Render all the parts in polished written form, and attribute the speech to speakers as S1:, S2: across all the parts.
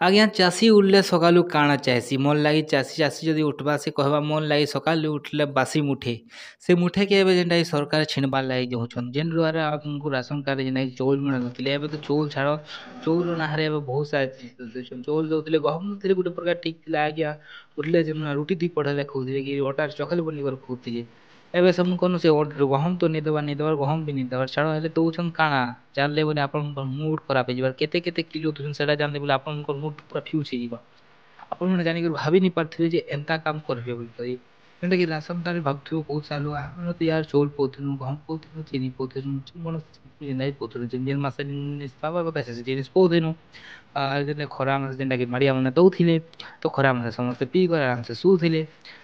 S1: ଆଜ୍ଞା ଚାଷୀ ଉଠ୍ଲେ ସକାଳୁ କାଣା ଚାହେସି ମୋର୍ ଲାଗି ଚାଷୀ ଯଦି ଉଠ୍ବା ସେ କହେବା ମୋର୍ ଲାଗି ସକାଳୁ ଉଠ୍ଲେ ବାସି ମୁଠେ ସେ ମୁଠେକେ ଏବେ ଯେନ୍ଟା କି ସରକାର ଛିଣ୍ବାର୍ ଲାଗି ଯାଉଛନ୍ ଯେନ୍ ଦ୍ୱାରା ଆମକୁ ରାସନ୍ କାର୍ଡ଼ ଯେନ୍ଟା କି ଚାଉଲ୍ ମିଳୁନଥିଲେ ଏବେ ତ ଚାଉଲ୍ ଛାଡ଼ ଚାଉଲ୍ ନାଁ'ରେ ଏବେ ବହୁତ୍ ସାରା ଜିନିଷ୍ ଦଉଛନ୍ ଚାଉଲ୍ ଦଉଥିଲେ ଗହମ ଦଉଥିଲେ ଗୁଟେ ପ୍ରକାର ଠିକ୍ ଥିଲା ଆଜ୍ଞା ଉଠ୍ଲେ ଯେନ୍ ରୁଟି ଦୁଇ ପଟ୍ ହେଲେ ଖଉଥିଲେ କି ଅଟାର୍ ଚକ୍ଲେ ବନେଇକରି ଖଉଥିଲେ ଏବେ ସେମାନ୍ଙ୍କର୍ନୁ ସେ ଗହମ୍ ତ ନେଇ ଦେବାର୍ ଗହମ୍ ବି ନେଇ ଦେବାର୍ ଛାଡ଼ ହେଲେ ଦଉଛନ୍ କାଣା ଜାଣ୍ଲେ ବେଲେ ଆପଣଙ୍କର୍ ମୁଡ଼୍ ଖରାପ୍ ହେଇଯିବା କେତେ କେତେ କିଲୋ ଦଉଛନ୍ ସେଟା ଜାଣ୍ଲେ ବେଲେ ଆପଣଙ୍କର୍ ମୁଡ଼୍ ପୁରା ଫ୍ୟୁଜ୍ ହେଇଯିବା ଆପଣମାନେ ଜାଣିକରି ଭାବି ନି ପାରୁଥିବେ ଯେ ଏନ୍ତା କାମ୍ କରିବେ ବୋଲିକରି ଯେନ୍ଟା କି ରାସନ୍ କାର୍ଡ଼ ଭାବୁଥିବେ ବହୁତ୍ ସାରା ଲୋକ୍ ଆମେ ତ ଇଆଡ଼େ ଚାଉଲ୍ ପାଉଥିଲୁଁ ଗହମ୍ ପାଉଥିଲୁଁ ଚିନି ପାଉଥିଲୁଁ ଯେନ୍ଟା କି ପାଉଥିଲୁଁ ଯେନ୍ ମାସେ ଜିନିଷ୍ ପାଏବାର୍ କଥା ସେ ଜିନିଷ୍ ପାଉଥିଲୁଁ ଆର୍ ଯେନ୍ଟା ଖରା ମାସେ ଯେନ୍ଟା କି ମାଡ଼ିଆମାନେ ଦଉଥିଲେ ତ ଖରା ମାସେ ସମସ୍ତେ ପିଇକରି ଆରାମ୍ସେ ଶୋଉଥିଲେ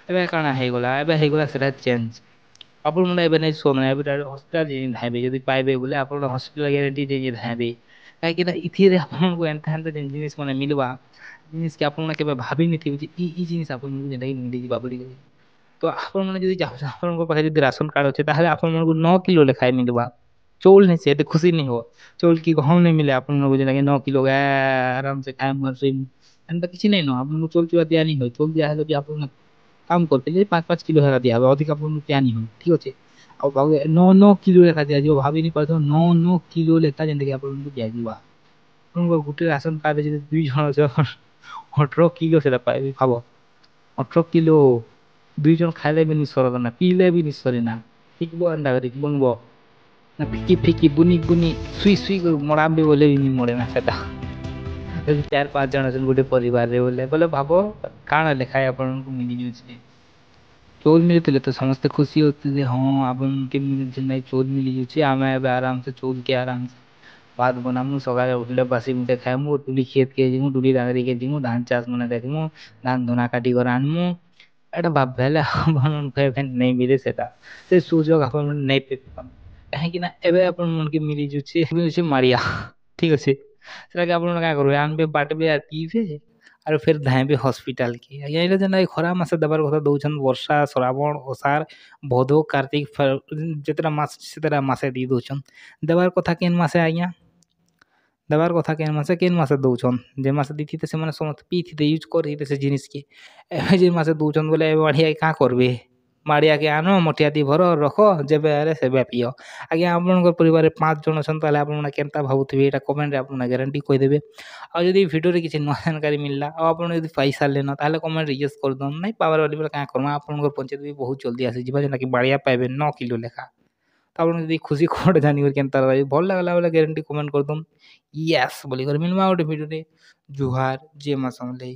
S1: ଏବେ କାଣା ହେଇଗଲା ଏବେ ହେଇଗଲା ସେଟା ଚେଞ୍ଜ୍ ଆପଣମାନେ ଏବେ ନାଇଁ ଶୁଅନ୍ ଏବେ ଡାଇରେକ୍ଟ୍ ହସ୍ପିଟାଲ୍ ଯାଇ ଧାଇଁବେ ଯଦି ପାଇବେ ବୋଲେ ଆପଣ ହସ୍ପିଟାଲ୍ ଗ୍ୟାରେଣ୍ଟି ଯାଇ ଧାଇଁବେ କାହିଁକିନା ଇଥିରେ ଆପଣଙ୍କୁ ଏନ୍ତା ଏନ୍ତା ଯେନ୍ ଜିନିଷ୍ ମାନେ ମିଲ୍ବା ଜିନିଷ୍ କି ଆପଣମାନେ କେବେ ଭାବି ନିଥିବେ ଯେ ଇ ଜିନିଷ୍ ଆପଣଙ୍କୁ ଯେନ୍ଟା କି ମିଲିଯିବା ବୋଲିକରି ତ ଆପଣମାନେ ଯଦି ଚାହୁଁଛନ୍ ଆପଣଙ୍କ ପାଖେ ଯଦି ରାସନ୍ କାର୍ଡ଼ ଅଛେ ତାହେଲେ ଆପଣମାନଙ୍କୁ 9 କିଲୋ ଲେଖାଏଁ ମିଲ୍ବା ଚାଉଲ୍ ନେଇ ସେ ଏତେ ଖୁସି ନି ହୁଅ ଚାଉଲ୍ କି ଗହମ୍ ନାଇଁ ମିଲେ ଆପଣମାନଙ୍କୁ ଯେନ୍ଟା କି 9 କିଲୋ ଆରାମ୍ସେ ଖାଏମୁ ଆର୍ ଶୋଇମୁ ଏନ୍ତା କିଛି ନାଇଁନ ଆପଣଙ୍କୁ ଚାଉଲ୍ ଚୁଆ ଦିଆ ନି ହୁଏ ଚାଉଲ୍ ଦିଆ ହେଲେ ବି ଆପଣ କାମ୍ କରିଥିଲେ 5 କିଲୋ ହେକା ଦିଆ ହେବା ଅଧିକ ଆପଣଙ୍କୁ ଦିଆ ନି ହୁଏ ଠିକ୍ ଅଛେ ଆଉ 9 କିଲୋ ଲେଖା ଦିଆଯିବ ଭାବି ନି ପାରୁଥିବ 9 କିଲୋ ଲେଖା ଯେନ୍ଟା କି ଆପଣଙ୍କୁ ଦିଆଯିବା ଆପଣଙ୍କ ଗୁଟେ ରାସନ୍ କାର୍ଡ଼ରେ ଯଦି 2 ଜଣ ଅଛ 18 କିଲୋ ସେଟା ପାଇବେ ଭାବ 18 କିଲୋ 2 ଜଣ ଖାଇଲେ ବି ନି ସରନା ପିଇଲେ ବି ନି ସରେନା ଫିକ୍ବ ଏନ୍ତା କରି ବୁନ୍ବ ନା ଫିକି ଫିକି ବୁନି ବୁନି ସୁଇ ମଡ଼ାବେ ବୋଲେ ବି ନି ମଡ଼େନା ସେଟା ଯଦି 4-5 ଜଣ ଅଛନ୍ ଗୁଟେ ପରିବାରରେ ବୋଲେ ଭାବ କାଣା ଲେଖାଏଁ ଆପଣଙ୍କୁ ମିଲିଯାଉଛେ ଚାଉଲ୍ ମିଳିଥିଲେ ତ ସମସ୍ତେ ଖୁସି ହଉଥିଲେ ହଁ ଆପଣକେ ଯେନ୍ଟା କି ଚାଉଲ୍ ମିଲିଯାଉଛେ ଆମେ ଏବେ ଆରାମ୍ସେ ଚାଉଲ୍କେ ଆରାମ୍ସେ ଭାତ୍ ବନାମୁ ସକାଳେ ଉଠ୍ଲେ ବାସି ମୁଠେ ଖାଏମୁ ଡୁଲି କ୍ଷେତ୍କେ ଯିମୁ ଡୁଲି ଡାଙ୍ଗ୍ରିକେ ଯିମୁ ଧାନ୍ ଚାଷ୍ ମାନେ ଦେଖ୍ମୁ ଧାନ୍ ଧୁନା କାଟିକରି ଆନ୍ମୁ ଏଟା ଭାବ୍ବେ ହେଲେ ଆପଣମାନ୍କୁ ଏବେ ନେଇ ମିଲେ ସେଟା ସେ ସୁଯୋଗ୍ ଆପଣମାନେ ନେଇ ପାଇପାରୁନ୍ କାହିଁକିନା ଏବେ ଆପଣମାନ୍କେ ମିଲିଯାଉଛେ ମିଲୁଛେ ମାଡ଼ିଆ ଠିକ୍ ଅଛେ ସେଟାକେ ଆପଣମାନେ କାଁ କର୍ବେ ଆନ୍ବେ ବାଟ୍ବେ ଆର୍ ପିଇବେ ଆରୁ ଫେର୍ ଧାଇଁବେ ହସ୍ପିଟାଲ୍ କେ ଆଜ୍ଞା ଇଟା ଯେନ୍ଟା କି ଖରା ମାସେ ଦେବାର୍ କଥା ଦଉଛନ୍ ବର୍ଷା ଶ୍ରାବଣ୍ ଅଷାଢ଼୍ ଭଦौ କାର୍ତ୍ତିକ୍ ଯେତେଟା ମାସ୍ ସେତେଟା ମାସେ ଦେଇ ଦଉଛନ୍ ଦେବାର୍ କଥା କେନ୍ ମାସେ ଆଜ୍ଞା ଦେବାର୍ କଥା କେନ୍ ମାସେ ଦଉଛନ୍ ଯେ ମାସେ ଦେଇଥିତେ ସେମାନେ ସମସ୍ତେ ପିଇଥିତେ ୟୁଜ୍ କରିଥିତେ ସେ ଜିନିଷ୍କେ ଏବେ ଯେ ମାସେ ଦଉଛନ୍ ବୋଲେ ଏବେ ମାଡ଼ିଆକେ କାଁ କର୍ବେ ମାଡ଼ିଆକେ ଆନ ମଠିଆତି ଭର ରଖ ଯେବେ ହେଲେ ସେବେ ପିଅ ଆଜ୍ଞା ଆପଣଙ୍କର୍ ପରିବାରରେ 5 ଜଣ ଅଛନ୍ ତାହେଲେ ଆପଣମାନେ କେନ୍ତା ଭାବୁଥିବେ ଏଇଟା କମେଣ୍ଟରେ ଆପଣମାନେ ଗ୍ୟାରେଣ୍ଟି କହିଦେବେ ଆଉ ଯଦି ଇ ଭିଡ଼ିଓରେ କିଛି ନୂଆ ଜାନକାରୀ ମିଲ୍ଲା ଆଉ ଆପଣ ଯଦି ପାଇସାର୍ଲେନ ତାହେଲେ କମେଣ୍ଟରେ ୟେସ୍ କରିଦଉନ୍ ନାଇଁ ପାୱାର୍ ବେଲେ ବେଲେ କାଁ କର୍ମା ଆପଣଙ୍କର୍ ପଞ୍ଚାୟତ ବି ବହୁତ୍ ଜଲ୍ଦି ଆସିଯିବା ଯେନ୍ଟାକି ମାଡ଼ିଆ ପାଇବେ 9 କିଲୋ ଲେଖା ତ ଆପଣ ଯଦି ଖୁସି ଖବର୍ଟା ଜାନିକରି କେନ୍ତା ଲାଗେ ଭଲ୍ ଲାଗ୍ଲା ବେଲେ ଗ୍ୟାରେଣ୍ଟି କମେଣ୍ଟ କରିଦଉନ୍ ୟେସ୍ ବୋଲିକରି ମିଲ୍ମା ଗୁଟେ ଭିଡ଼ିଓରେ ଜୁହାର୍ ଜୟ ମା ସମଲେଇ।